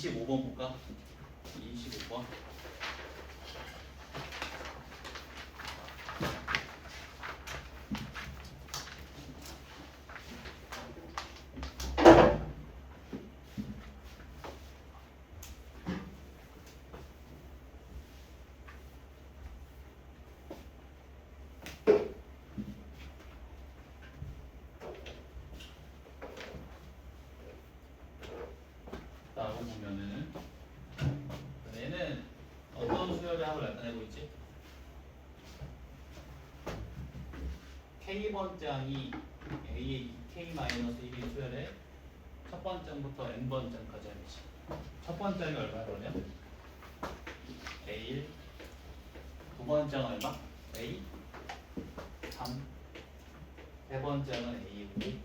25번 볼까? 25번. 라고 보면은 얘는 어떤 수열의 합을 나타내고 있지? K번장이 A의 2K-1인 수열의 첫 번장부터 N번장까지 하겠지. 첫 번장이 얼마 그러냐? A1. 두 번장은 얼마? A 3. 세 번장은 A5.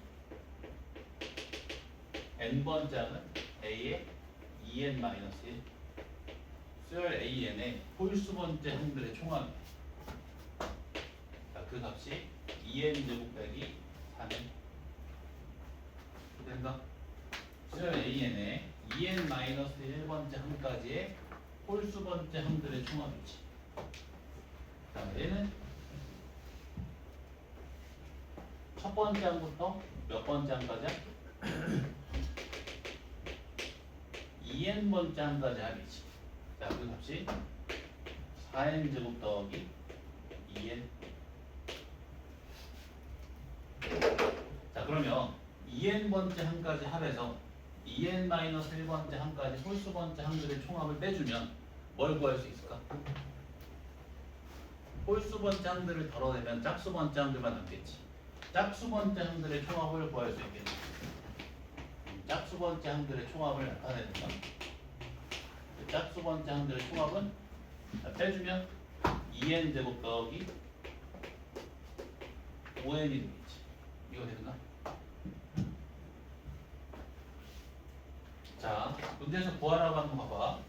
N번장은 A의 2N-1. 수열 AN의 홀수번째 항들의 총합. 그 값이 2N제곱 빼기 3N. 된다? 수열 AN의 2N-1번째 항까지의 홀수번째 항들의 총합이지. 자, 얘는 첫 번째 항부터 몇 번째 항까지야? 2N번째 항까지 합이지. 자, 그 값이 4N제곱 더하기 2N. 자, 그러면 2N번째 항까지 합해서 2N-1번째 항까지 홀수번째 항들의 총합을 빼주면 뭘 구할 수 있을까? 홀수번째 항들을 덜어내면 짝수번째 항들만 남겠지. 짝수번째 항들의 총합을 구할 수 있겠네. 짝수번째 항들의 총합을 나타내는 건 짝수번째 항들의 총합은 빼주면 2N제곱 더하기 5N이 되겠지. 이거 되나? 자, 문제에서 구하라고 하는 거 봐봐.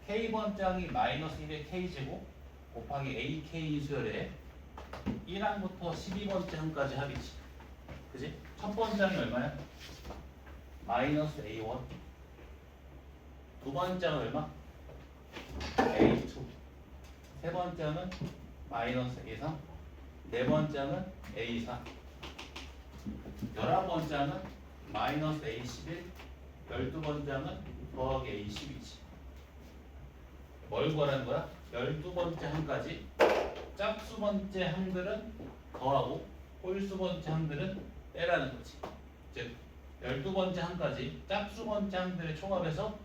K번장이 마이너스 1의 K제곱 곱하기 AK 수열에 1항부터 12번째 항까지 합이지. 그지? 첫 번장이 얼마야? 마이너스 A1. 두 번장은 얼마? A2. 세 번장은 마이너스 A3. 네 번장은 A4. 11번장은 마이너스 A11. 12번장은 더하기 A12지. 뭘 구하라는 거야? 12번째 항까지 짝수번째 항들은 더하고 홀수번째 항들은 빼라는 거지. 즉 12번째 항까지 짝수번째 항들의 총합에서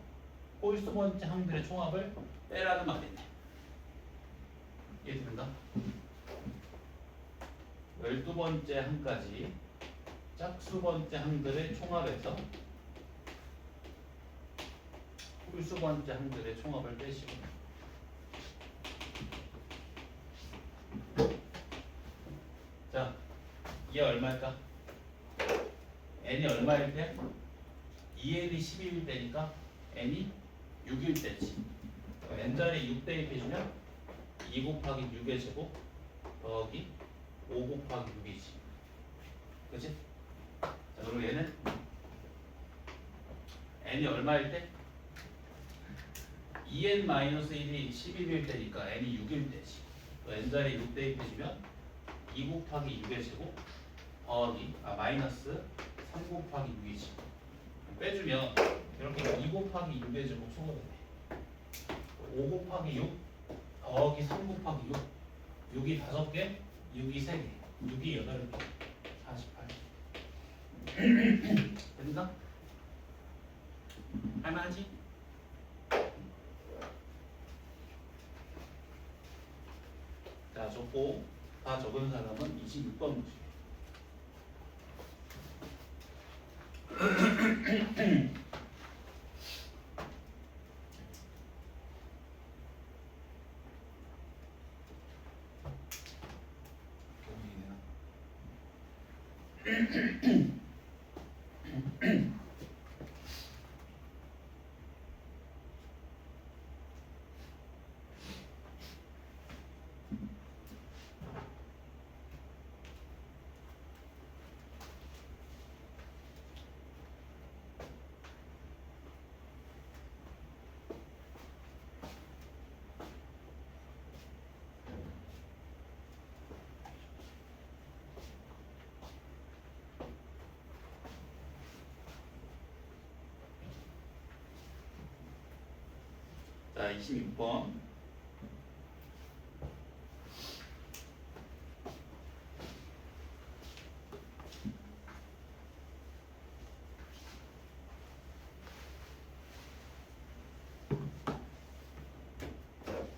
홀수번째 항들의 총합을 빼라는 말이네. 이해됩니까? 12번째 항까지 짝수번째 항들의 총합에서 홀수번째 항들의 총합을 빼시고. 자, 이게 얼마일까? n이 얼마일 때? 2n이 12일 때니까 n이 6일 때지. n자리에 6 대입해주면 2 곱하기 6의 제곱 더하기 5 곱하기 6이지. 그치? 자, 그리고 얘는 n이 얼마일 때? 2n-1이 11일 때니까 n이 6일 때지. n자리에 6 대입해주면 2 곱하기 6의 제곱 더하기 마이너스 3 곱하기 6이지. 빼주면 이렇게 2 곱하기 6의 제곱 총합이 돼. 5 곱하기 6 더하기 3 곱하기 6. 6이 5개, 6이 3개, 6이 8개, 48. 됐나? 할만하지? 자, 적고 다 적은 사람은 26번 문제. 26번.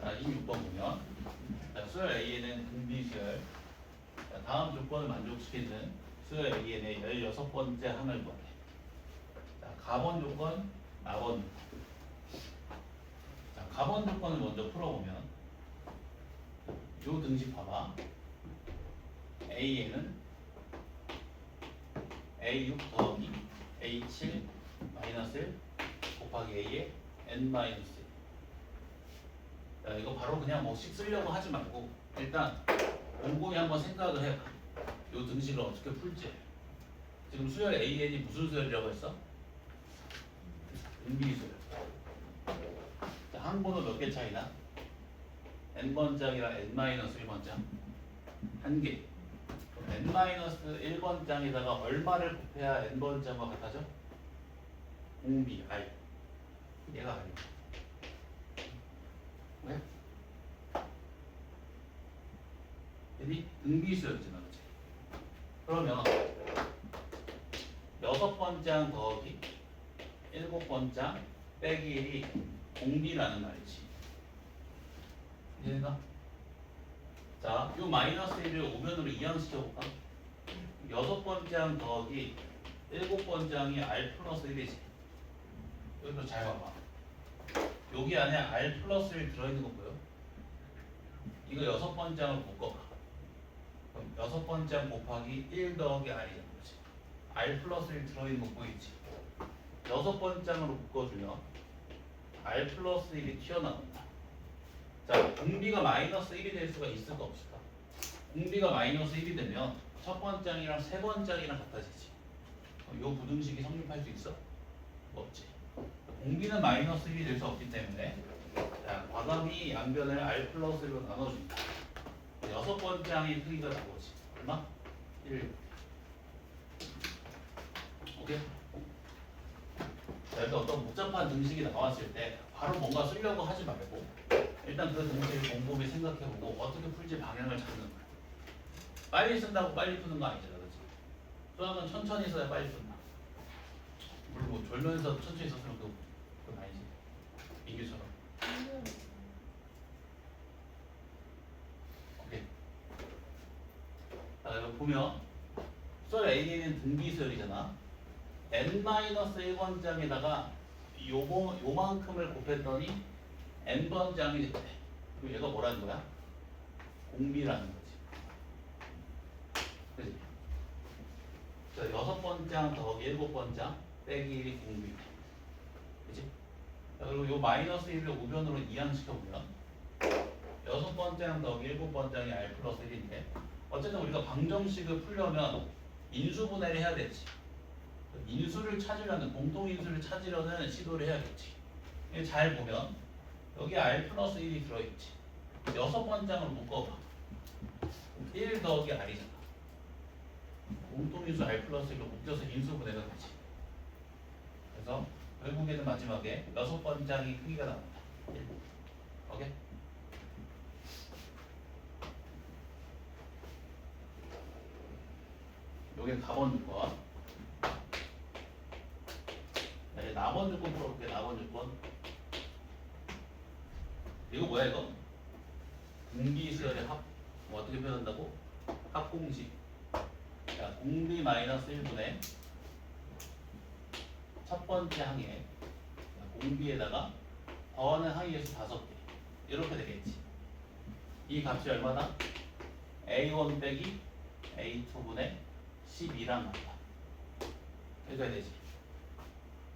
자, 26번 보면 자, 수열 A에는 등비수열 다음 조건을 만족시키는 수열 An의 16번째 항을 구하래. 자, 가번 조건, 나번 조건. 자, 가번 조건을 먼저 풀어보면 요 등식 봐봐. A에는 A6 더하기 A7 마이너스 1 곱하기 A의 N 마이너스 1. 자, 이거 바로 그냥 뭐씩 쓰려고 하지 말고 일단 곰곰이 한번 생각을 해봐. 요 등식을 어떻게 풀지. 지금 수열 AN이 무슨 수열이라고 했어? 등비수열. 자, 항번호 몇 개 차이나? n번장이랑 n-1번장 한 개. n-1번장에다가 얼마를 곱해야 n번장과 같아져? 공비 r. 얘가 r이야. 왜? 얘니 등비수열이잖아, 그치? 그러면 6번장 더하기 7번장 빼기 1이 공비라는 말이지. 이해가? 자, 요 마이너스 1을 우변으로 이항시켜볼까? 6번장 더하기 7번장이 r 플러스 1이지. 여기도 잘 봐봐. 여기 안에 r 플러스 1 들어있는 거 보여? 이거 6번장을 묶어봐. 그럼 6번장 곱하기 1 더하기 r이잖아, 그렇지? r 플러스 1 들어있는 거 보이지? 6번장으로 묶어주면 r 플러스 1이 튀어나온다. 자, 공비가 마이너스 1이 될 수가 있을까 없을까? 공비가 마이너스 1이 되면 첫 번장이랑 세 번장이랑 같아지지. 요 부등식이 성립할 수 있어? 없지. 공비는 마이너스 1이 될 수 없기 때문에 자, 과감히 양변을 r 플러스 1로 나눠준다. 6번장의 크기가 나오지. 얼마? 1. 오케이? 자, 이렇게 어떤 복잡한 등식이 나왔을 때 바로 뭔가 쓰려고 하지 말고 일단 그 등식을 곰곰이 생각해보고 어떻게 풀지 방향을 잡는 거야. 빨리 쓴다고 빨리 푸는 거 아니잖아, 그렇지? 수학은 천천히 써야 빨리 푼다. 물론 뭐 졸면서 천천히 썼으면 그건 아니지. 민규처럼. 오케이. 자, 여기 보면 수열 A는 등비수열이잖아. n-1번장에다가 요만큼을 곱했더니 n번장이 됐대. 그럼 얘가 뭐라는 거야? 공비라는 거지. 그치? 자, 6번장 더하기 7번장 빼기 1이 공비. 그치? 자, 그리고 요 마이너스 1을 우변으로 이항시켜보면 6번장 더하기 7번장이 r 플러스 1인데 어쨌든 우리가 방정식을 풀려면 인수분해를 해야 되지. 인수를 찾으려는, 공통인수를 찾으려는 시도를 해야겠지. 잘 보면 여기 r 플러스 1이 들어있지. 6번장을 묶어봐. 1 더하기 r이잖아. 공통인수 r 플러스 1로 묶여서 인수분해가 되지. 그래서 결국에는 마지막에 6번장이 크기가 나온다. 1. 오케이? 요게 가번 조건. 네, 나번 조건 풀어볼게. 나번 조건. 이거 뭐야 이거? 공비수열의 합. 뭐 어떻게 표현한다고? 합공식. 자, 공비 마이너스 1분의 첫 번째 항에 공비에다가 더하는 항의 수 5개. 이렇게 되겠지. 이 값이 얼마나? A1 빼기 A2분의 12랑 같다. 이렇게 되지.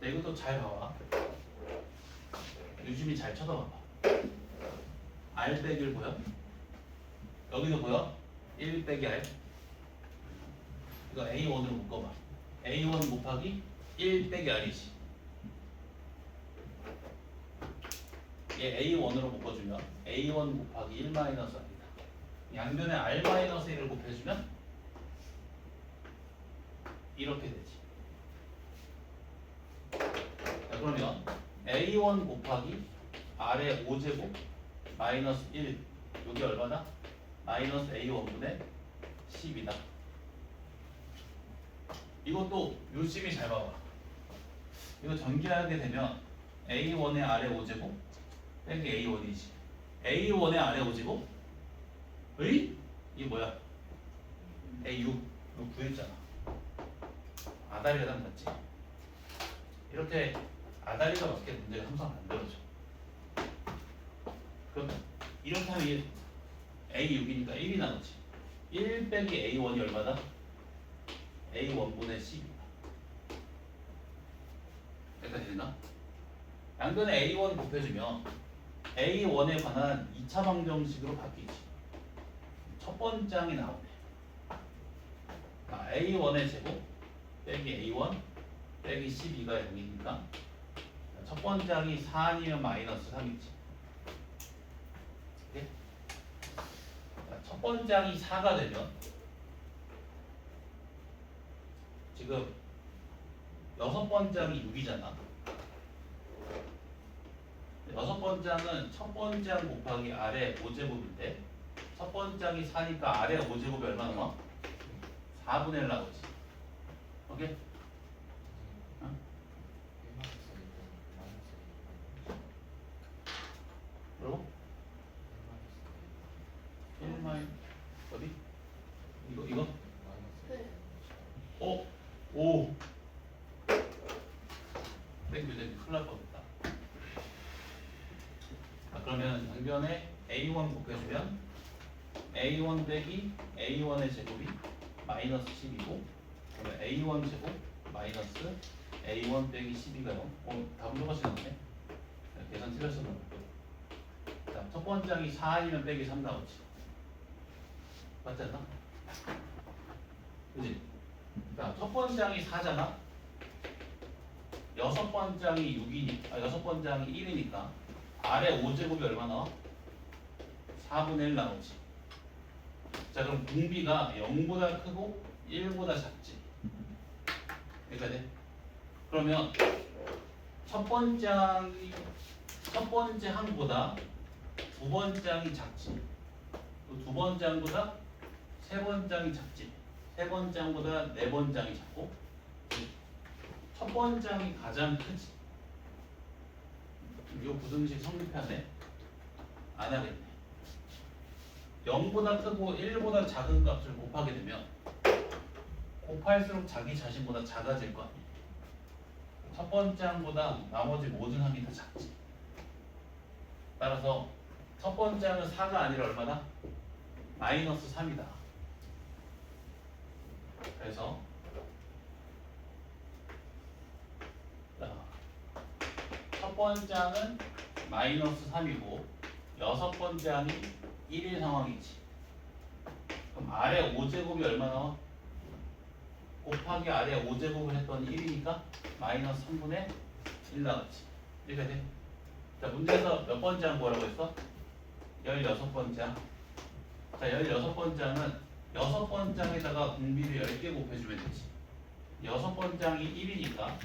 자, 이것도 잘 봐봐. 유심히 잘 쳐다봐봐. R 빼기 1 보여? 여기도 보여? 1 빼기 R. 이거 A1으로 묶어봐. A1 곱하기 1 빼기 R이지. 얘 A1으로 묶어주면 A1 곱하기 1 마이너스 R이다. 양변에 R 마이너스 1을 곱해주면 이렇게 되지. 자, 그러면 A1 곱하기 R의 5제곱 마이너스 1 여기 얼마다? 마이너스 A1분의 10이다. 이것도 열심히 잘 봐봐. 이거 전개하게 되면 A1의 R의 5제곱 빼기 A1이지. A1의 R의 5제곱? 의? 이게 뭐야? A6 이거 구했잖아. 아다리가 딱 맞지? 이렇게 아다리가 맞게 문제가 항상 만들어져. 그럼 이렇게 하면 이게 A6이니까 1이 나오지. 1 빼기 A1이 얼마다? A1분의 10이다. 여기까지 되나? 양변에 A1 곱해주면 A1에 관한 2차 방정식으로 바뀌지. 첫 번째 항이 나오네. A1의 제곱 빼기 A1 빼기 12가 0이니까 첫 번째 항이 4 아니면 마이너스 3이지. 첫 번째 항이 4가 되면 지금 여섯 번째 항이 6이잖아. 여섯 번째 항은 첫 번째 항 곱하기 아래 5제곱인데 첫 번째 항이 4니까 아래 5제곱이 얼마 나와? 4분의 1 나오지. 오케이? 어? 그리고 1 마이 어디? 이거? 네. 오! 땡큐 큰일 날 뻔했다. 그러면 양변에 A1 곱해주면 A1 빼기 A1의 제곱이 마이너스 10이고 그러면 A1 제곱 마이너스 A1 빼기 12가요. 답은 똑같이 나오네. 계산 틀렸었나 보다. 자, 첫 번째 항이 4 아니면 빼기 3 나오지. 맞지 않나? 그지? 자, 첫 번째 항이 4잖아. 여섯 번째 항이 6이니까, 여섯 번째 항이 1이니까 아래 5제곱이 얼마 나와? 4분의 1 나오지. 자, 그럼 공비가 0보다 크고 1보다 작지. 그러니까 돼. 그러면 첫 번째 항보다 두 번째 항이 작지. 또 두 번째 항보다 세 번째 항이 작지. 세 번째 항보다 네 번째 항이 작고 첫 번째 항이 가장 크지. 이 부등식 성립하네. 안 하겠네. 0보다 크고 1보다 작은 값을 곱하게 되면 곱할수록 자기 자신보다 작아질 거 아니에요. 첫 번째 항보다 나머지 모든 항이 다 작지. 따라서 첫 번째 항은 4가 아니라 얼마다? 마이너스 3이다. 그래서 첫 번째 항은 마이너스 3이고 여섯 번째 항이 1인 상황이지. 그럼 아래 5제곱이 얼마 나와? 곱하기 아래 5제곱을 했더니 1이니까 마이너스 3분의 1 나왔지. 이렇게 돼. 자, 문제에서 몇 번째 항 뭐라고 했어? 16번째 항. 자, 16번째 항은 여섯 번째 항에다가 공비를 10개 곱해주면 되지. 여섯 번째 항이 1이니까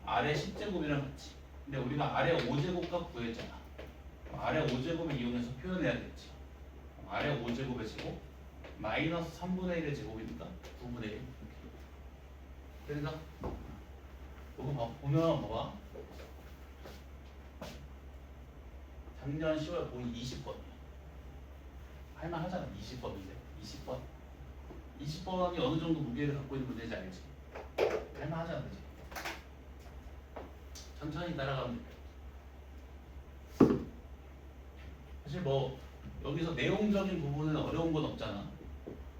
아래 10제곱이랑 같이. 근데 우리가 아래 5제곱값 구했잖아. 아래 5제곱을 이용해서 표현해야겠지. 아래 5제곱의 제곱 마이너스 3분의 1의 제곱이니까 9분의 1. 그러니까 이거 보면 봐봐. 작년 10월 보기 20번이야. 할만하잖아. 20번인데 20번. 20번이 어느 정도 무게를 갖고 있는 문제인지 알지? 할만하잖아, 그지? 천천히 따라가면 돼. 사실 뭐 여기서 내용적인 부분은 어려운 건 없잖아.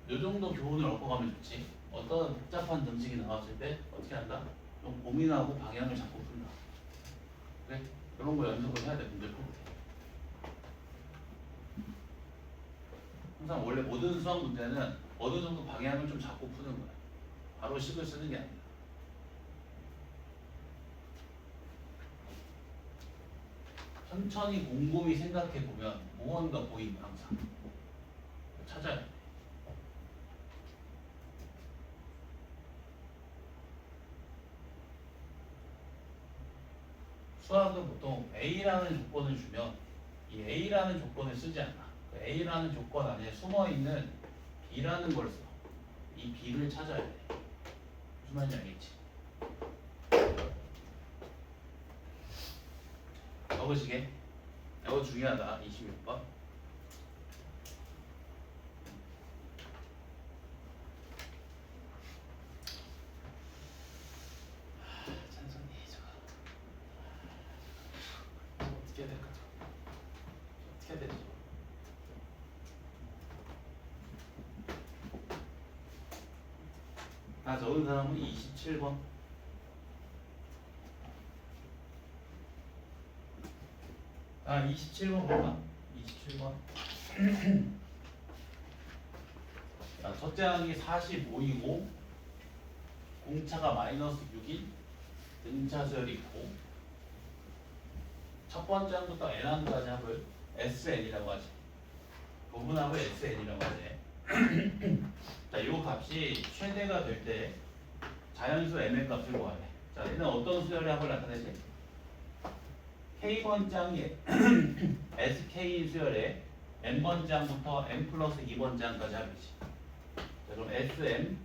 이 정도 교훈을 얻고 가면 좋지. 어떤 복잡한 등식이 나왔을 때 어떻게 한다? 좀 고민하고 방향을 잡고 푼다. 그래? 이런 거 연습을 해야 돼. 문제 풀 때. 항상 원래 모든 수학 문제는 어느 정도 방향을 좀 잡고 푸는 거야. 바로 식을 쓰는 게 아니야. 천천히 곰곰이 생각해 보면 무언가 보이고 항상 찾아야 돼. 수학은 보통 A라는 조건을 주면 이 A라는 조건을 쓰지 않아. 그 A라는 조건 안에 숨어 있는 B라는 걸 써. 이 B를 찾아야 돼. 무슨 말인지 알겠지? 적으시게. 이거 중요하다. 26번. 찬성이 저거 어떻게 해야 될까? 어떻게 해야 되지? 다 적은 사람은 27번. 아, 27번 볼까? 27번. 자, 첫째 항이 45이고 공차가 마이너스 6인 등차수열이 있고 첫 번째 항부터 n항까지 합을 SN이라고 하지. 부분합을 SN이라고 하지. 자, 이 값이 최대가 될 때 자연수 m의 값을 구하래. 자, 얘는 어떤 수열의 합을 나타내지? K번장의 SK 수열의 n번장부터 n 플러스 2번장까지 합이지. 자, 그럼 SM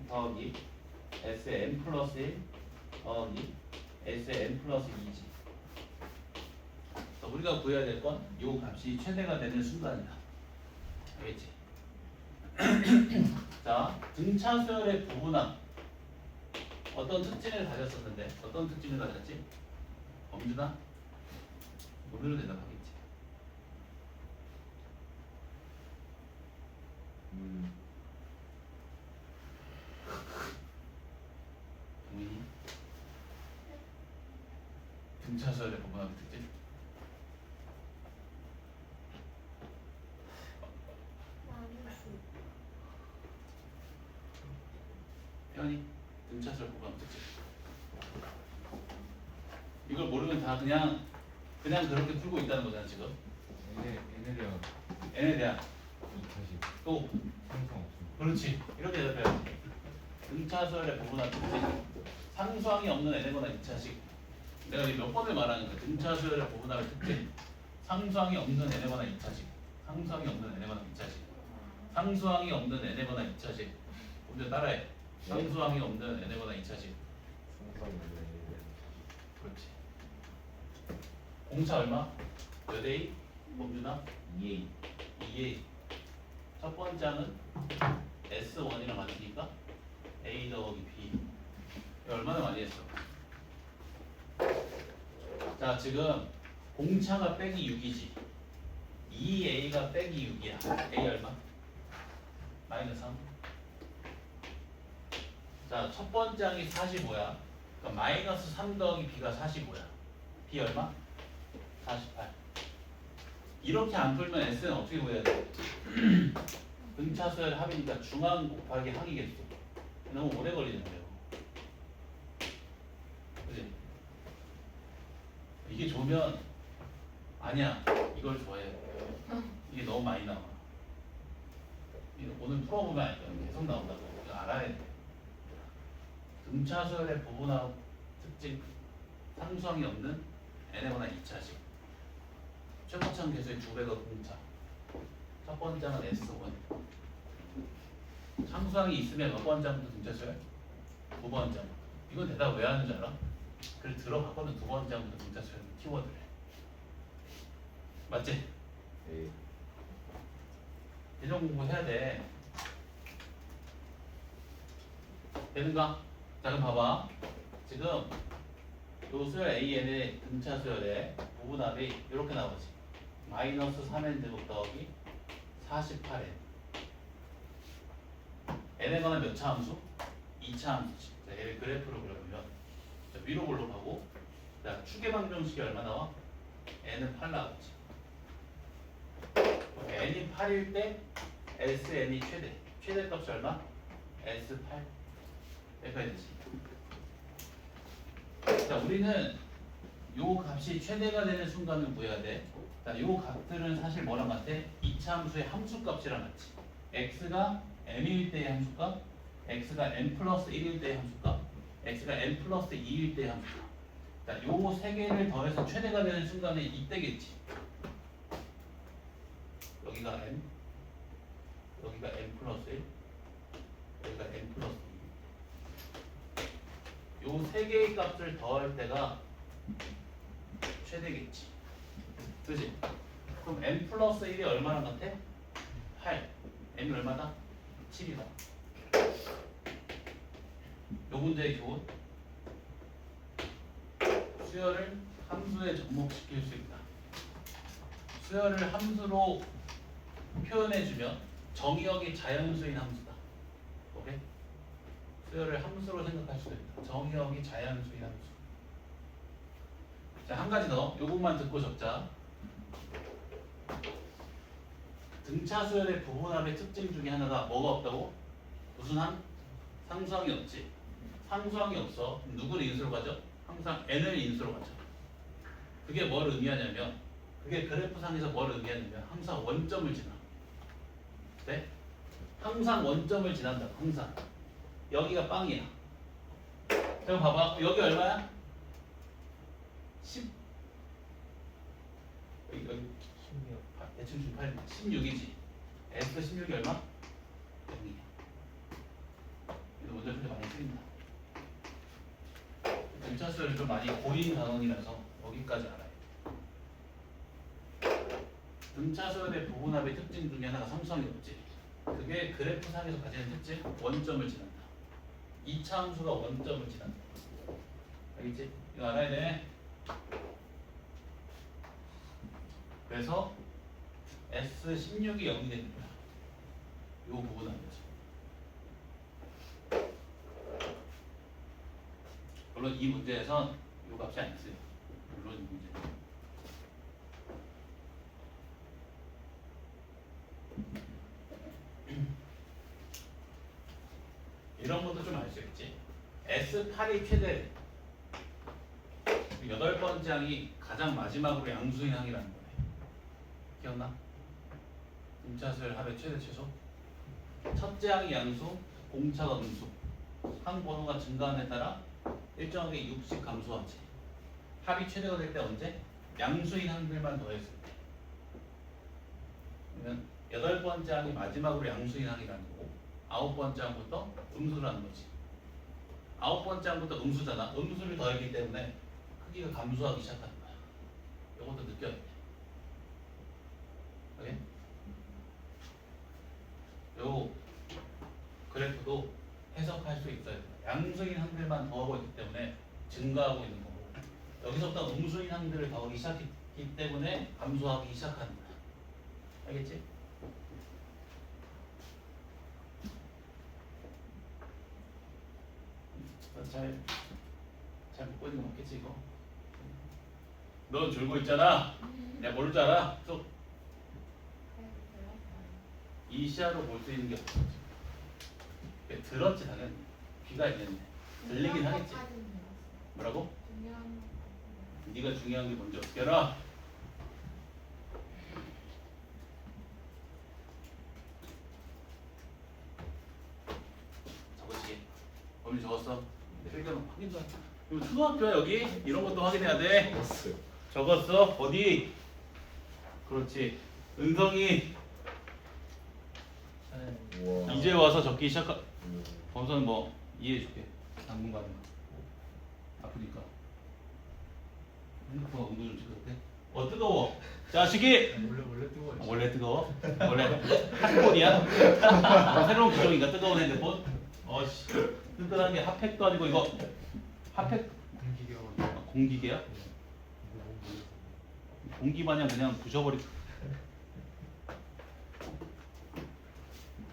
더하기 SN 플러스 1 더하기 SN 플러스 2지. 우리가 구해야 될 건 이 값이 최대가 되는 순간이다. 알겠지? 자, 등차 수열의 부분합 어떤 특징을 가졌었는데 어떤 특징을 가졌지? 범준아? 오늘은 대답하겠지. 동민이? 등차 수열의 부분합의 특징? 태연이? 등차 수열 부분합의 특징? 이걸 모르면 다 그냥 그렇게 풀고 있다는 거잖아 지금. N에 대한 n에 대한 2차식 또 상상 없습니다. 그렇지 이렇게 대답해야지. 등차수열의 부분합 특징 상수항이 없는 n이거나 2차식. 내가 이제 몇 번을 말하는 거야. 등차수열의 부분합의 특징 상수항이 없는 n이거나 2차식. 상수항이 없는 n이거나 2차식. 상수항이 없는 n이거나 2차식. 먼저 따라해. 상수항이 없는 n이거나 2차식. 상상인데 그렇지. 공차 얼마? 몇 A? 범준아? 2A 2A. 첫 번째는 S1이랑 같으니까 A 더하기 B. 이거 얼마나 많이 했어? 자, 지금 공차가 빼기 6이지. 2A가 빼기 6이야. A 얼마? 마이너스 3. 자, 첫 번째 항이 45야. 그러니까 마이너스 3 더하기 B가 45야. B 얼마? 48. 이렇게 안 풀면 S는 어떻게 구해야 돼? 등차수열 합이니까 중항 곱하기 항이겠어. 너무 오래 걸리는데요. 그지? 이게 좋으면 아니야. 이걸 좋아해. 이게 너무 많이 나와. 이거 오늘 풀어보면 아니까 계속 나온다고. 이거 알아야 돼. 등차수열의 부분합 특징 상수항이 없는 n에거나 2차식. 최고차항 계수의 2배가 공차. 첫 번째는 S1. 상수항이 있으면 몇 번째부터 등차수열? 두 번째. 이건 대답 왜 하는 줄 알아? 그걸 들어가거든. 두 번째부터 등차수열 키워드를. 맞지? 네. 대전 공부해야 돼. 되는가? 자, 그럼 봐봐. 지금 요 수열 AN의 등차 수열의 부분합이 이렇게 나오지. 마이너스 3n 제곱 더하기 48n. n에 관한 몇 차 함수? 2차 함수지. 자, 얘를 그래프로 그려보면 자, 위로 올라가고 자, 추계 방정식이 얼마 나와? n은 8 나오지. n이 8일 때 SN이 최대. 최대값이 얼마? S8. 여기까지 되지. 자, 우리는 요 값이 최대가 되는 순간을 구해야 돼. 자, 요 값들은 사실 뭐랑 같아? 2차 함수의 함수값이랑 같지. x가 m일 때의 함수값, x가 n 플러스 1일 때의 함수값, x가 n 플러스 2일 때의 함수값. 자, 요 세 개를 더해서 최대가 되는 순간에 이때겠지. 여기가 n, 여기가 n 플러스 1, 여기가 n 플러스 2. 요 세 개의 값을 더할 때가 최대겠지. 그지? 그럼 n 플러스 1이 얼마나 같아? 8. n이 얼마다? 7이다. 요 문제의 교훈. 수열을 함수에 접목시킬 수 있다. 수열을 함수로 표현해주면 정의역이 자연수인 함수다. 오케이? 수열을 함수로 생각할 수도 있다. 정의역이 자연수인 함수. 자, 한 가지 더. 요것만 듣고 적자. 등차 수열의 부분합의 특징 중에 하나가 뭐가 없다고? 무슨 함? 상수항이 없지. 상수항이 없어. 그럼 누구를 인수로 가죠? 항상 n을 인수로 가죠. 그게 뭘 의미하냐면, 그게 그래프상에서 뭘 의미하냐면 항상 원점을 지나. 네? 항상 원점을 지난다. 항상. 여기가 빵이야. 그럼 봐봐. 여기 얼마야? 10. 여기 16. 대충 좀 8, 16이지. S 16이 얼마? 0이야. 이거 먼저 풀때 많이 쓰인다. 등차 수열이 좀 많이 고린 단원이라서 여기까지 알아요. 등차 수열의 부분합의 특징 중에 하나가 삼성이 없지. 그게 그래프상에서 가지는 특징, 원점을 지난다. 2차 함수가 원점을 지난다. 알겠지? 이거 알아야 돼. 그래서 S16이 0이 되는 거야. 요 부분합에서. 물론 이 문제에선 요 값이 안 써요. 물론 이 문제. 이런 것도 좀 알 수 있지. S8이 최대. 8번째 항이 가장 마지막으로 양수인 항이라는 거네. 기억나? 등차수열 합의 최대 최소. 첫째 항이 양수, 공차가 음수. 항 번호가 증가함에 따라 일정하게 60 감소하지. 합이 최대가 될 때 언제? 양수인 항들만 더했을 때. 그러면 8번째 항이 마지막으로 양수인 항이라는 거고 9번째 항부터 음수라는 거지. 9번째 항부터 음수잖아. 음수를 더했기 때문에 크기가 감소하기 시작하는 거야. 이것도 느껴야 돼. 오케이? 요 그래프도 해석할 수 있어야 돼. 양수인 항들만 더하고 있기 때문에 증가하고 있는 거고 여기서부터 음수인 항들을 더하기 시작했기 때문에 감소하기 시작하는 거야. 알겠지? 잘 먹고 있는 거 맞겠지 이거? 넌 졸고 있잖아. 내가 모를 줄 알아? 쏙. 이 시야로 볼 수 있는 게 없어. 들었지 당연히. 귀가 있겠네. 들리긴 하겠지. 뭐라고? 네가 중요한 게 뭔지 어떻게 알아? 적으시게. 범위 적었어? 필기는 확인 좀. 이거 초등학교야 여기? 이런 것도 확인해야 돼. 먹었어요. 적었어? 어디? 그렇지. 은성이 우와. 이제 와서 적기 시작하. 음. 범선은 뭐 이해해줄게. 당분간은 아프니까. 핸드폰 온도 좀 찍어도 돼? 뜨거워. 자식이. 원래 뜨거워. 원래 뜨거워? 원래 핫폰이야? 새로운 구조인가 뜨거운 핸드폰? 어씨 뜨끈한 게 핫팩도 아니고 이거 핫팩 공기계야? 공기 마냥 그냥 부셔버리.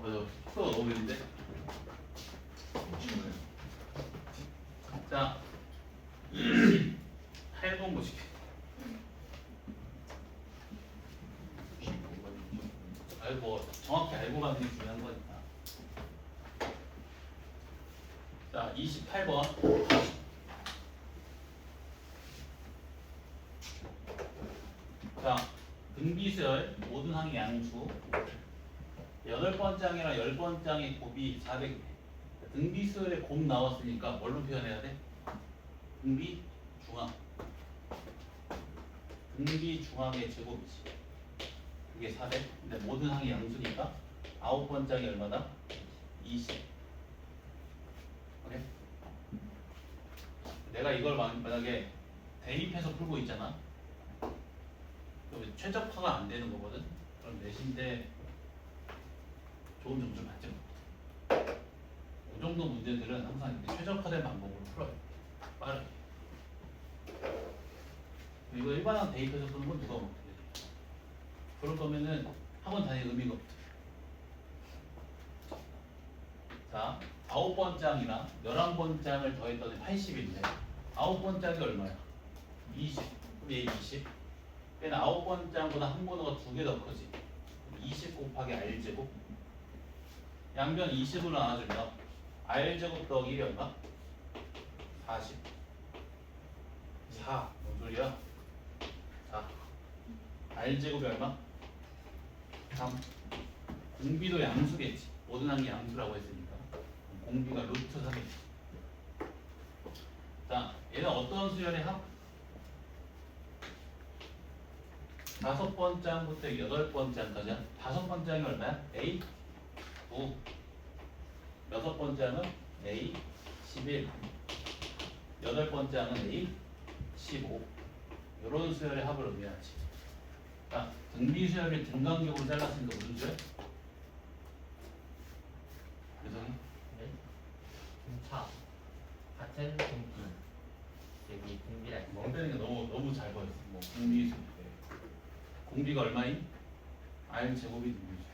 속도가 너무 느린데? 자 8번 보시게. 알고 정확히 알고 가는 게 중요한 거니까. 자 28번. 자 등비수열 모든 항의 양수 8번째 항이랑 10번째 항의 곱이 400이네. 등비수열에 곱 나왔으니까 뭘로 표현해야 돼? 등비 중항. 등비 중앙의 제곱이지. 그게 400. 근데 모든 항이 양수니까 9번짝이 얼마다? 20. 오케이? 내가 이걸 만약에 대입해서 풀고 있잖아. 그럼 최적화가 안 되는 거거든. 그럼 내신때 좋은 점수를 받지 못해. 이 정도 문제들은 항상 이렇게 최적화된 방법으로 풀어요. 빠르게. 이거 일반항 대입해서 푸는 건 누가 못해. 그럴 거면은 학원 다닐 의미가 없죠. 자, 9번장이랑 11번장을 더했더니 80인데 9번장이 얼마야? 20. 그럼 얘 20. 얘는 9번장보다 한 번호가 2개 더 크지. 20 곱하기 r제곱. 양변 20으로 나눠주면 r제곱 더하기 1이 얼마? 40. 4. 뭔 소리야? 자, r제곱이 얼마? 3. 공비도 양수겠지. 모든 항이 양수라고 했으니까 공비가 루트 3이지. 자, 얘는 어떤 수열의 합? 5번장부터 8번장까지야. 5번장이 얼마야? A 9. 6번장은 A 11. 8번장은 A 15. 이런 수열의 합을 의미하지. 자, 등비 수열을 등간격으로 잘랐으니까 무슨 수열? 유성이? 네? 등차 같은 등비 여기 등비라 했어요. 멍때리니까 너무 잘 보였어. 뭐 공비 수열. 공비가 얼마인? R 제곱이 등비 수열.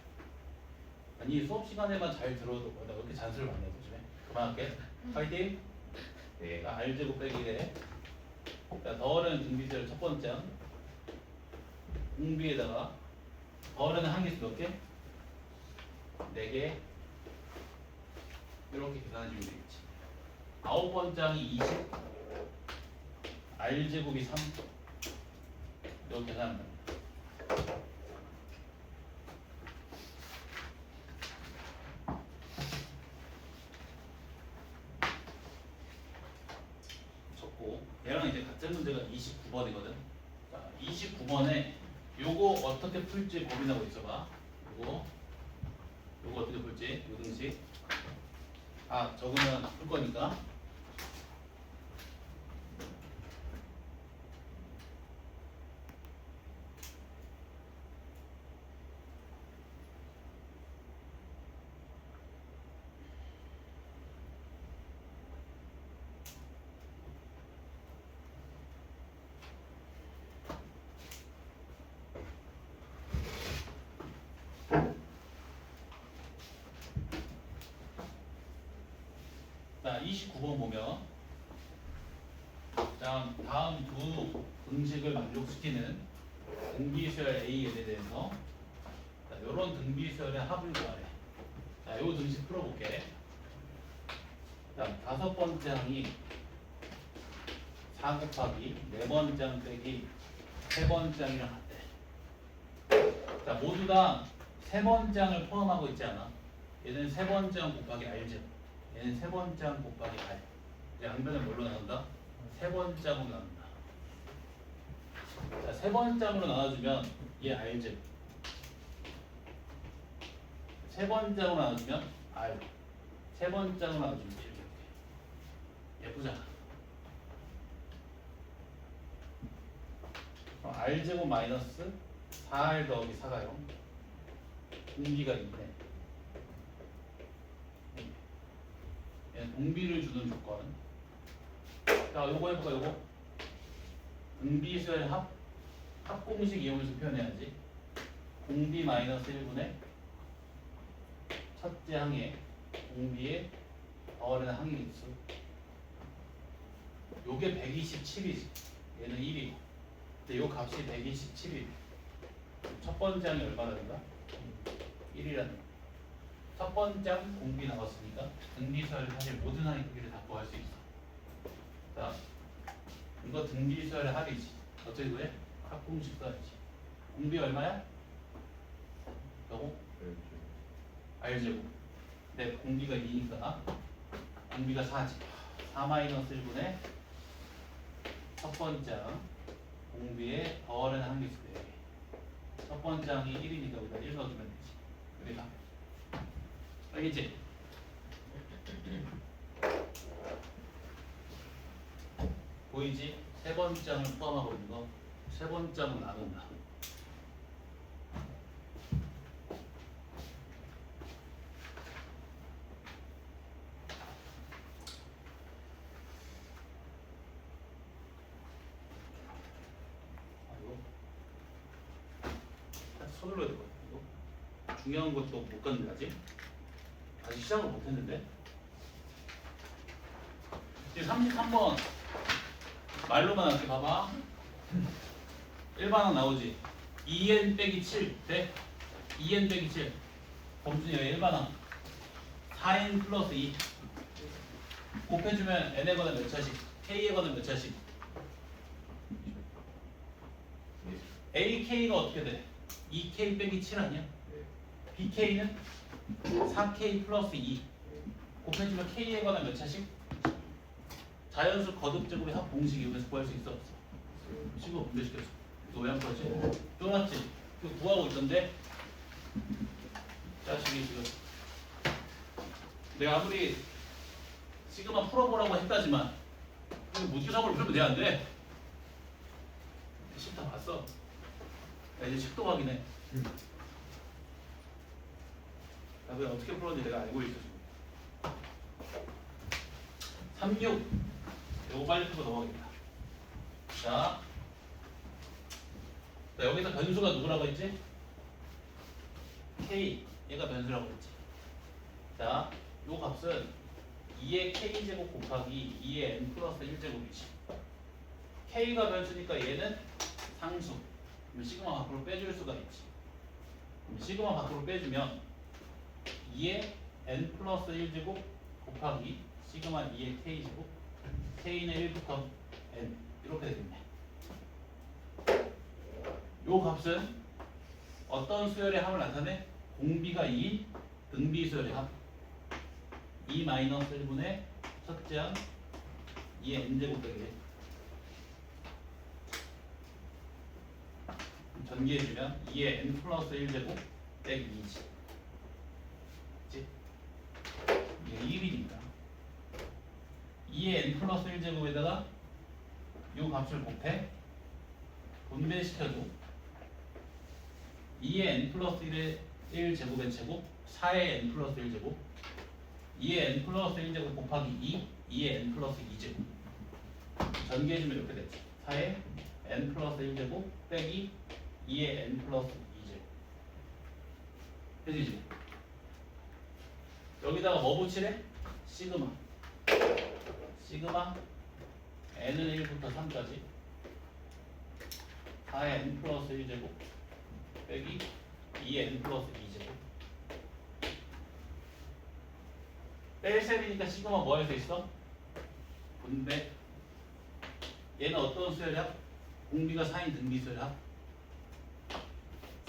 아니 수업 시간에만 잘 들어도 나 왜 이렇게 잔소리를 많이 해 요즘에? 그만할게. 파이팅. 네. 자, R 제곱 빼기 돼. 자, 더하는 등비 수열 첫 번째. 공비에다가 더하는 한 개수 몇 개? 4개. 이렇게 계산해주면 되겠지. 9번장이 20. R 제곱이 3. 이렇게 계산하면 됩니다. 적고 얘랑 이제 같은 문제가 29번이거든. 자, 29번에 요거 어떻게 풀지 고민하고 있어봐. 요거 어떻게 풀지? 요 등식. 아, 적으면 풀 거니까. 자, 29번 보면 자, 다음 두 등식을 만족시키는 등비수열 A에 대해서 자, 이런 등비수열의 합을 구하래. 자, 요 등식 풀어볼게. 자, 5번째 항이 4 곱하기 4번째 빼기 3번째이랑 같대. 자, 모두 다 3번째를 포함하고 있지 않아? 얘는 3번째 곱하기 R제곱. 얘는 3번째 곱하기 R. 양변은 뭘로 나눈다? 3번째로 나눈다. 자, 3번째로 나눠주면 얘 R제곱. 3번째로 나눠주면 R. 3번째로 나눠주면 이렇게. 예쁘잖아. R제곱 마이너스 4R 더하기 4가 0. 공비가 있네. 얘는 공비를 주는 조건. 자, 요거 해볼까, 요거? 등비수열 합공식 이용해서 표현해야지. 공비 마이너스 1분의 첫째 항의 공비의 더하는 항의수. 요게 127이지. 얘는 1이고. 근데 요 값이 127이. 첫 번째 항이 얼마라는가? 1이라는 거. 첫 번째 항 공비 나왔으니까 등비수열 사실 모든 항의 크기를 다 구할 수 있어. 자, 이거 등비수열의 합이지. 어떻게 구해? 합공식 써야지. 공비 얼마야? 요거? R제곱. 근데 공비가 2니까 공비가 4지. 4 마이너스 1분의 첫 번째 공비의 더하는 항계수 4개. 첫 번째 항이 1이니까 여기다 1 넣어주면 되지. 그러니까 알겠지? 보이지? 세 번째 항을 포함하고 있는 거. 세 번째 항은 나눈다. 서둘러야 될 것 같아. 이거 중요한 것도 못 갔는데 아직 시작을 못 했는데. 지금 33번 말로만 할게. 봐봐. 1반항 나오지. 2n 빼기 7 돼? 2n 빼기 7 범준이 여기 1반항 4n 플러스 2 곱해주면 n에 관한 몇 차식? k에 관한 몇 차식? ak가 어떻게 돼? 2k 빼기 7 아니야? bk는 4k 플러스 2 곱해주면 k에 관한 몇 차식? 자연수 거듭제곱의 합 공식 이용해서 구할 수 있어 없어? 식으로 분배시켰어. 이거 왜 안 풀었지? 쫄았지? 이거 구하고 있던데 자식이 지금 내가 아무리 시그마 풀어보라고 했다지만 무지성으로 풀면 돼 안 돼? 10 다 봤어. 야, 이제 식도 확인해. 왜 어떻게 풀었는지 내가 알고 있어 지금. 36 이거 빨리 풀고 넘어가겠다. 자, 여기서 변수가 누구라고 했지? k 얘가 변수라고 했지. 자, 요 값은 2의 k제곱 곱하기 2의 n 플러스 1제곱이지. k가 변수니까 얘는 상수. 그럼 시그마 밖으로 빼줄 수가 있지. 그럼 시그마 밖으로 빼주면 2의 n 플러스 1제곱 곱하기 시그마 2의 k제곱 k는 1부터 n 이렇게 되겠네. 요 값은 어떤 수열의 합을 나타내? 공비가 2인 등비 수열의 합 2 마이너스 1분의 첫째 항 2의 n제곱 빼기 전개해주면 2의 n 플러스 1제곱 빼기 2지. 그치? 이게 1이니까 2의 n 플러스 1제곱에다가 요 값을 곱해 분배시켜줘. 2의 n 플러스 1의 1제곱의 제곱 4의 n 플러스 1제곱 2의 n 플러스 1제곱 곱하기 2의 n 플러스 2제곱 전개해주면 이렇게 됐지. 4의 n 플러스 1제곱 빼기 2의 n 플러스 2제곱 해지지? 여기다가 뭐 붙이래? 시그마 n은 1부터 3까지 4의 n 플러스 1제곱 빼기 2의 n 플러스 2제곱 뺄셈이니까 시그마 뭐 할 수 있어? 분배. 얘는 어떤 수열이야? 공비가 4인 등비 수열이야.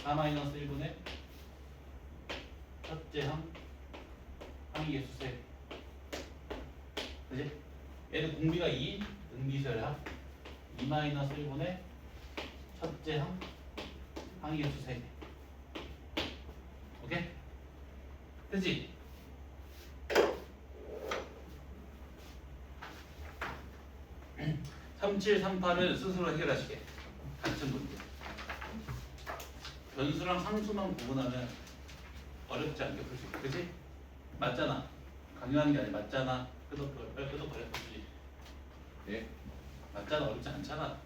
4 마이너스 1분의 첫째 항이 개수 세. 그지? 얘는 공비가 2인 등비 수열이야. 2 마이너스 1분의 첫째 항이 개수 세. 오케이? 그지? 3738은 스스로 해결하시게. 같은 문제. 변수랑 상수만 구분하면 어렵지 않게 풀 수 있어. 그치? 맞잖아. 강요하는 게 아니라 맞잖아. 끄덕거려. 그지? 예? 맞잖아. 어렵지 않잖아.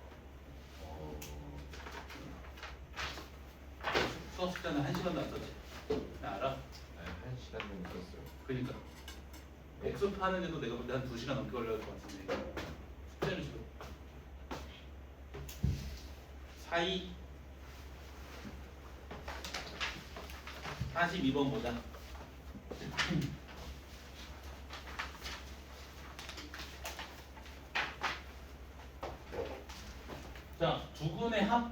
수업 시간에 1시간도 안 썼지. 나 알아? 네, 1시간 정도 썼어요. 그러니까 복습하는데도 내가 볼 때 한 2시간 넘게 걸릴 것 같은데 숙제를 줘. 42 42번 보자. 자, 두근의 합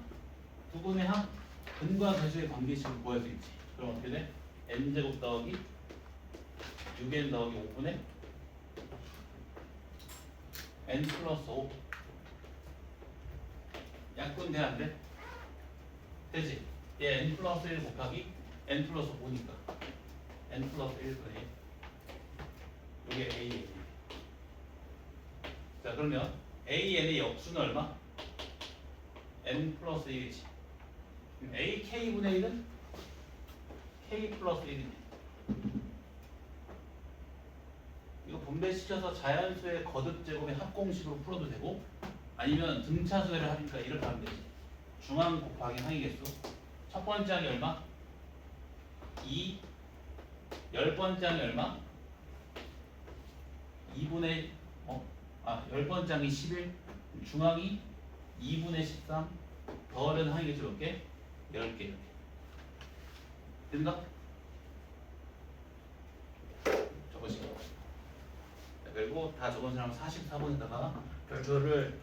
근과 대수의 관계식을 구할 수 있지. 그럼 어떻게 돼? n제곱 더하기 6n 더하기 5분의 n 플러스 5 약분 돼 안 돼? 되지? 얘 n 플러스 1 곱하기 n 플러스 5니까 n 플러스 1분의 이게 a. 자 그러면 an의 역수는 얼마? n 플러스 1이지. a k분의 1은 k 플러스 1이네. 이거 분배시켜서 자연수의 거듭 제곱의 합공식으로 풀어도 되고 아니면 등차수열을 하니까 이렇게 하면 되지. 중앙 곱하기 항의 개수. 첫 번째 항이 얼마? 2. 열 번째 항이 얼마? 2분의 10 번째 항이 11. 중앙이 2분의 13. 더하면 항의 개수 몇 개? 10개 이렇게. 됐나? 적으시고. 그리고 다 적은 사람 44번에다가 별표를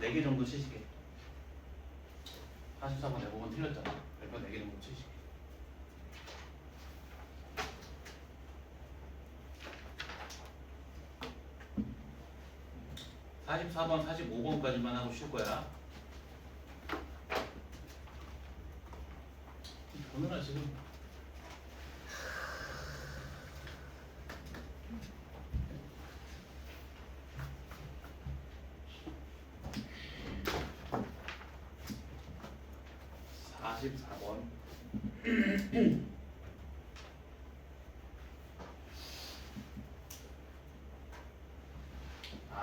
4개 정도 치시게. 44번 대부분 틀렸잖아. 별표 4개 정도 치시게. (44번) (45번까지만) 하고 쉴 거야. 오늘은 지금 (44번)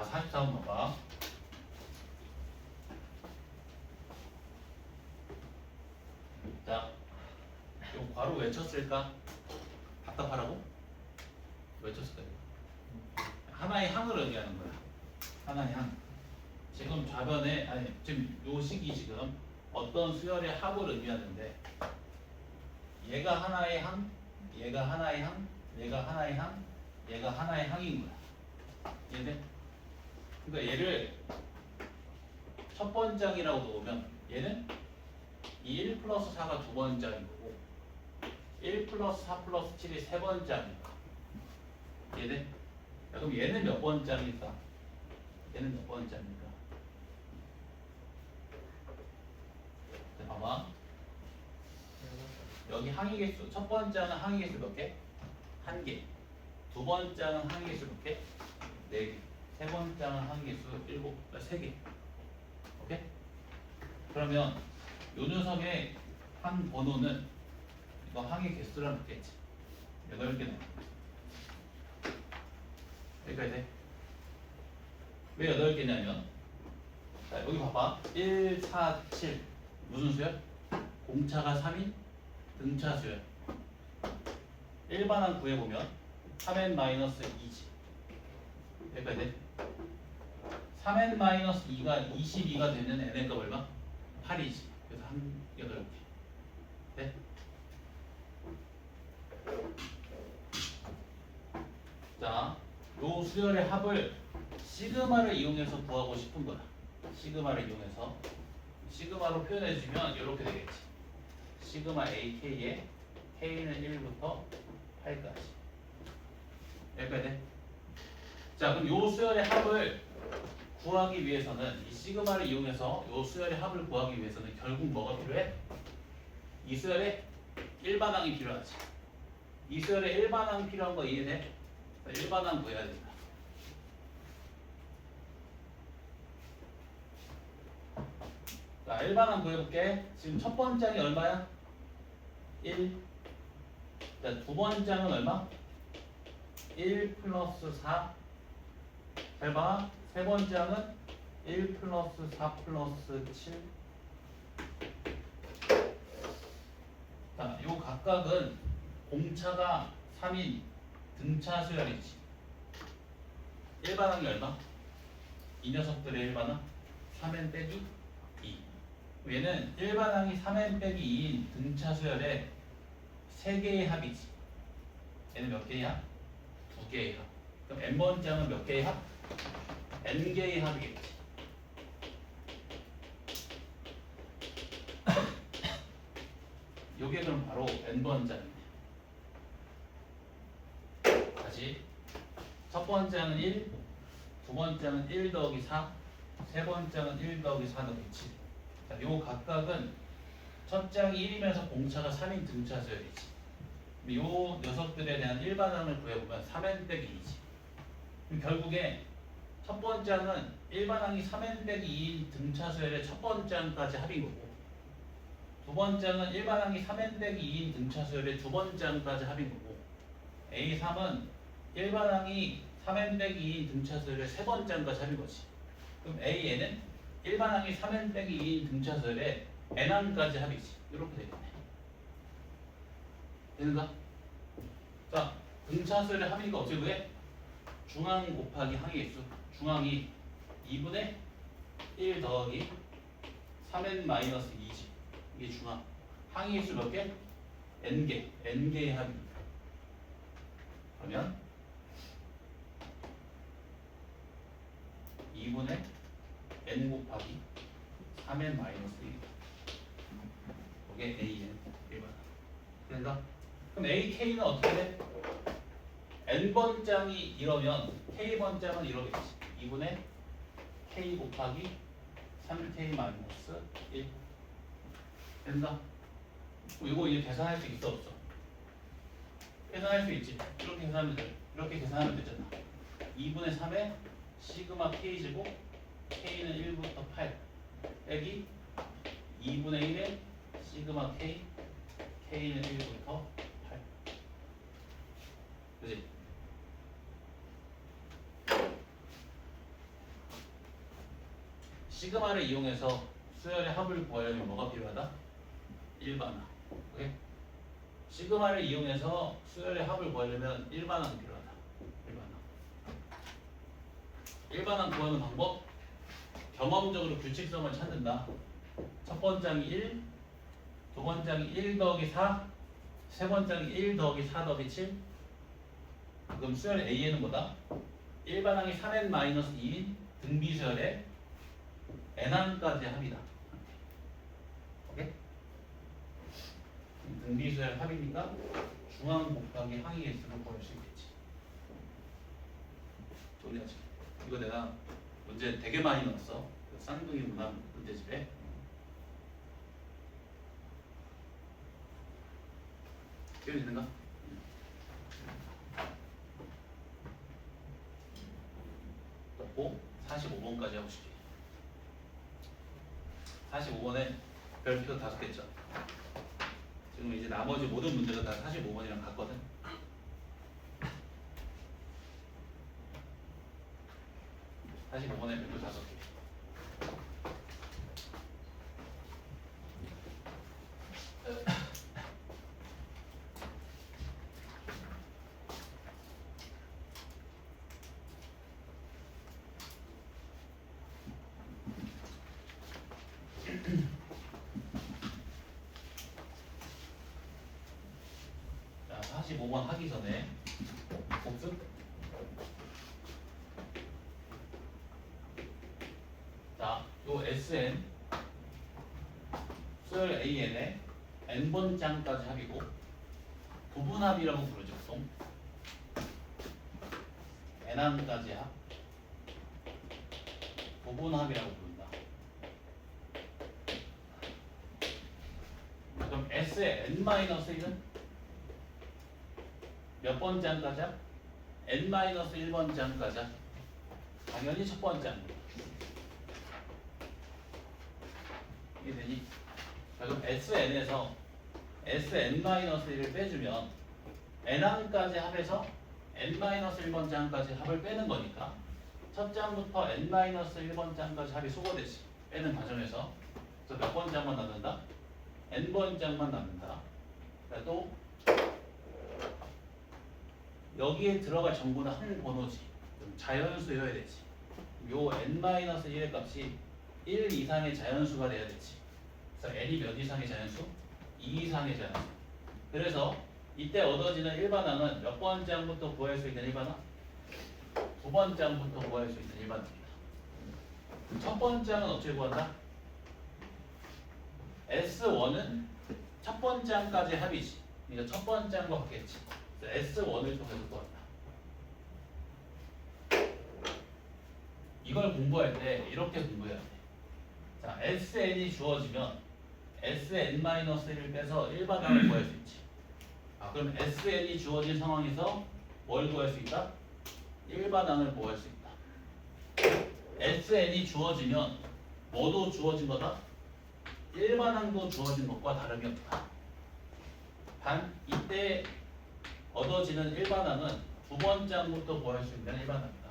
44번 봐봐. 자, 요 괄호 외쳤을까? 답답하라고? 외쳤을까? 하나의 항을 의미하는 거야. 하나의 항. 지금 좌변에 지금 요 식이 지금 어떤 수열의 합을 의미하는데 얘가 하나의 항, 얘가 하나의 항, 얘가 하나의 항, 얘가 하나의 항인 거야. 얘네. 그러니까 얘를 첫 번째 항이라고 놓으면 얘는 이 1 플러스 4가 두 번째 항인 거고 1 플러스 4 플러스 7이 세 번째 항이니까 얘네. 야, 그럼 얘는 몇 번째 항일까? 얘는 몇 번째 항일까? 자, 봐봐. 여기 항의 개수 첫 번째 항은 항의 개수 몇 개? 1개. 두 번째 항은 항의 개수 몇 개? 4개. 세 번째 항은 항의 개수 3개. 오케이? 그러면 요 녀석의 항 번호는 이거 항의 개수랑 같겠지. 8개네. 여기까지 돼? 왜 8개냐면 자 여기 봐봐. 1, 4, 7 무슨 수열? 공차가 3인 등차 수열. 일반항 구해보면 3n-2지. 여기까지 돼? 3n-2가 22가 되는 n의 값 얼마? 8이지. 그래서 한 8개. 네? 자, 요 수열의 합을 시그마를 이용해서 구하고 싶은 거야. 시그마를 이용해서. 시그마로 표현해주면 이렇게 되겠지. 시그마 AK에 K는 1부터 8까지. 여기까지 돼? 자, 그럼 요 수열의 합을 구하기 위해서는 이 시그마를 이용해서 요 수열의 합을 구하기 위해서는 결국 뭐가 필요해? 이 수열의 일반항이 필요하지. 이 수열의 일반항 필요한 거 이해돼? 일반항 구해야 된다. 자, 일반항 구해볼게. 지금 첫 번째 항이 얼마야? 1. 자, 두 번째 항은 얼마? 1 플러스 4. 잘 봐. 세 번째 항은 1 플러스 4 플러스 7. 자, 요 각각은 공차가 3인 등차 수열이지. 일반항이 얼마? 이 녀석들의 일반항 3n 빼기 2. 얘는 일반항이 3n 빼기 2인 등차 수열의 3개의 합이지. 얘는 몇 개야? 2개의 합. 그럼 n번째 항은 몇 개의 합? n개의 합이겠지. 요게 그럼 바로 n번째 항이네. 다시 첫 번째 항은 1, 두 번째 항은 1 더하기 4, 세 번째는 1 더하기 4 더하기 7. 자, 요 각각은 첫 장이 1이면서 공차가 3인 등차수여야 되지. 요 녀석들에 대한 일반항을 구해보면 3n 빼기 2지. 그럼 결국에 첫 번째 항은 일반항이 3n 빼기 2인 등차수열의 첫 번째 항까지 합인 거고, 두 번째 항은 일반항이 3n 빼기 2인 등차수열의 두 번째 항까지 합인 거고, A3은 일반항이 3n 빼기 2인 등차수열의 세 번째 항까지 합인 거지. 그럼 AN은 일반항이 3n 빼기 2인 등차수열의 n항까지 합이지. 이렇게 되겠네. 되는가? 자, 등차수열의 합이니까 어떻게 구해? 중항 곱하기 항의 수. 중항이 2분의 1 더하기 3n 마이너스 2지. 이게 중항. 항의 수 몇 개? n개. n개의 합입니다. 그러면 2분의 n 곱하기 3n 마이너스 1이다. 이게 AN 1번. 그러니까 그럼 AK는 어떻게 돼? n번장이 이러면 k번장은 이러겠지. 2분의 k 곱하기 3k 마이너스 1 된다. 이거 이제 계산할 수 있어 없어? 계산할 수 있지. 이렇게 계산하면 돼. 이렇게 계산하면 되잖아. 2분의 3에 시그마 k 제곱 k는 1부터 8 빼기 2분의 1에 시그마 k k는 1부터 8. 그지? 시그마를 이용해서 수열의 합을 구하려면 뭐가 필요하다? 일반항. 오케이? 시그마를 이용해서 수열의 합을 구하려면 일반항이 필요하다. 일반항 구하는 방법? 경험적으로 규칙성을 찾는다. 첫 번장이 1, 두 번장이 1 더하기 4, 세 번장이 1 더하기 4 더하기 7. 그럼 수열 A에는 뭐다? 일반항이 3n-2인 등비수열의 n항까지 합이다. 오케이? 등비수열 합이니까 중항 곱하기 항의 개수를 구할 수 있겠지. 정리하지. 이거 내가 문제 되게 많이 넣었어. 쌍둥이 문항 문제집에. 기억되는가? 넣고 45번까지 하고 싶지. 45번에 별표 5개죠. 지금 이제 나머지 모든 문제가 다 45번이랑 같거든. 다시 5번에 별표 5개. 자, 45번 하기 전에 복습. 자, 요 SN 수열 AN의 n번장까지 합이고 부분합이라고 부르죠. 보통 n항까지 합, 부분합이라고 부른다. 그럼 S의 n-1은 몇 번장까지 합? n-1번장까지 합. 당연히 첫 번째 항. 이해되니? 자, 그럼 SN에서 SN-1을 빼주면 n항까지 합해서 n-1번장까지 합을 빼는 거니까 첫 장부터 n-1번장까지 합이 수거되지. 빼는 과정에서. 그래서 몇 번장만 남는다? n번장만 남는다. 그러니까 또 여기에 들어갈 정보는 한 번호지. 자연수여야 되지. 요 n-1의 값이 1 이상의 자연수가 돼야 되지. 그래서 n이 몇 이상의 자연수? 2 이상의 자연수. 그래서 이때 얻어지는 일반항은 몇 번장부터 구할 수 있는 일반항? 두 번장부터 구할 수 있는 일반항입니다. 첫 번장은 어떻게 구한다? S1은 첫 번장까지 합이지. 그러니까 첫 번장과 같겠지. 그래서 S1을 통해서 구한다. 이걸 공부할 때 이렇게 공부해야 돼. 자, SN이 주어지면 SN-1을 빼서 일반항을 구할 수 있지. 아, 그럼 SN이 주어진 상황에서 뭘 구할 수 있다? 일반항을 구할 수 있다. SN이 주어지면 뭐도 주어진 거다? 일반항도 주어진 것과 다름이 없다. 단 이때 얻어지는 일반항은 두 번째 항부터 구할 수 있는 일반항이다.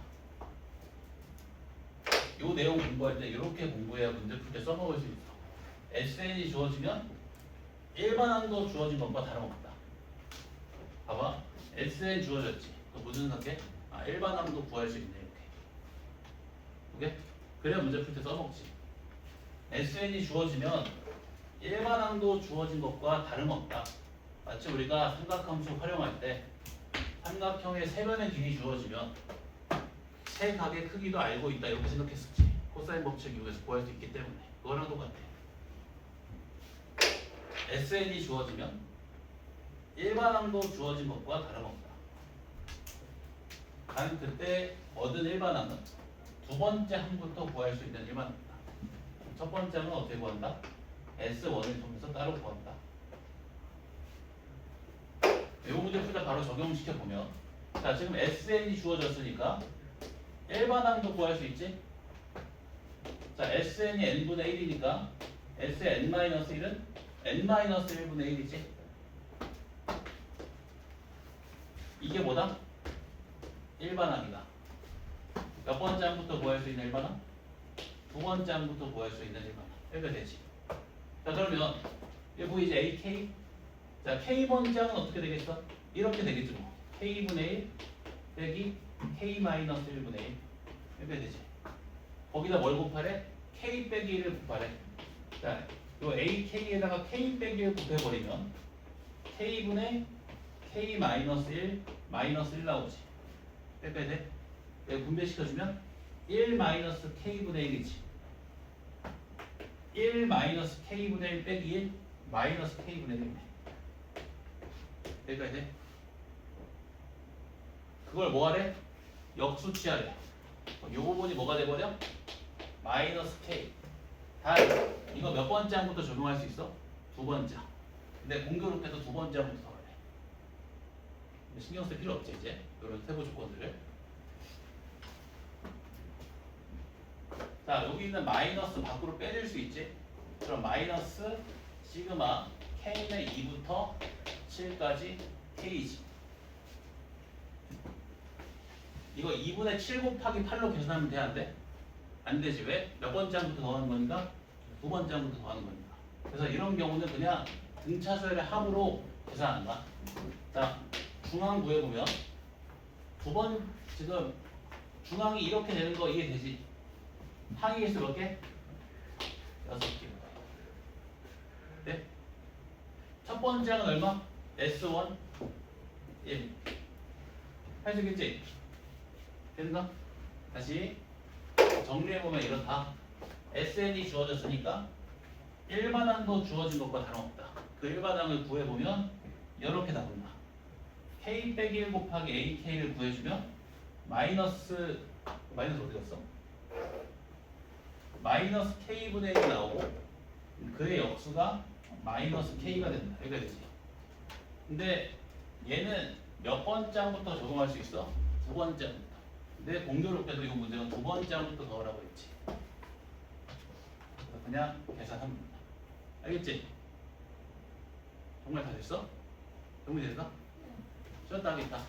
이 내용 공부할 때 이렇게 공부해야 문제 풀 때 써먹을 수 있어. SN이 주어지면 일반항도 주어진 것과 다름없다. 봐봐. SN 주어졌지. 그 무슨 생각해? 아, 일반항도 구할 수 있네 이렇게. 오케이? 그래야 문제 풀 때 써먹지. SN이 주어지면 일반항도 주어진 것과 다름없다. 마치 우리가 삼각함수 활용할 때 삼각형의 세 변의 길이 주어지면 세 각의 크기도 알고 있다 이렇게 생각했었지. 코사인 법칙 이용해서 구할 수 있기 때문에 그거랑 똑같아. SN이 주어지면 일반항도 주어진 것과 다름없다. 단 그때 얻은 일반항은 두 번째 항부터 구할 수 있는 일반항이다. 첫 번째 항은 어떻게 구한다? S1을 통해서 따로 구한다. 이 문제 풀다 바로 적용시켜 보면, 자 지금 SN이 주어졌으니까 일반항도 구할 수 있지. 자 SN이 n분의 1이니까 SN-1은 n-1분의 1이지. 이게 뭐다? 일반항이다. 몇 번째 항부터 구할 수 있는 일반항? 두 번째 항부터 구할 수 있는 일반항. 이렇게 되지. 자 그러면 여기 보이지 AK? 자 K번째 항은 어떻게 되겠어? 이렇게 되겠죠. 뭐. K분의 1 빼기 K-1분의 1 이렇게 되지. 거기다 뭘 곱하래? K 빼기 1을 곱하래. 자, 요 AK에다가 K 빼기 1 곱해버리면 K분의 K-1 마이너스 1 나오지. 빼빼 돼? 여기 분배시켜주면 1 마이너스 K분의 1이지. 1 마이너스 K분의 1 빼기 1 마이너스 K분의 1이네. 여기까지 돼? 그걸 뭐 하래? 역수치하래. 요 부분이 뭐가 돼버려? 마이너스 K. 단 이거 몇 번째 항부터 적용할 수 있어? 두 번째. 근데 공교롭게도 두 번째 항부터 더 하래. 신경 쓸 필요 없지 이제 이런 세부 조건들을. 자 여기 있는 마이너스 밖으로 빼줄 수 있지. 그럼 마이너스 시그마 K는 2부터 7까지 K지. 이거 2분의 7 곱하기 8로 계산하면 돼? 안 돼? 안 되지. 왜? 몇 번째 항부터 더하는 거니까? 두 번째 항부터 더하는 거니까. 그래서 이런 경우는 그냥 등차수열의 합으로 계산한다. 자, 중항 구해보면 두 번 지금 중항이 이렇게 되는 거 이해되지? 항이 수 몇 개? 6개. 네? 첫 번째 항은 얼마? S1 1. 할 수 있겠지? 됐나? 다시 정리해보면 이렇다. SN이 주어졌으니까 일반항도 주어진 것과 다름없다. 그 일반항을 구해보면 이렇게 나온다. K 빼기 1 곱하기 AK를 구해주면 마이너스 어디 갔어? 마이너스 K분의 1이 나오고 그의 역수가 마이너스 K가 된다. 이렇게 되지. 근데 얘는 몇 번째 항부터 적용할 수 있어? 두 번째 항부터. 근데 공교롭게도 이 문제는 두 번째 항부터 더하라고 했지. 그래서 그냥 계산합니다. 알겠지? 정말 다 됐어? 정리됐어? 쉬었다 하겠다.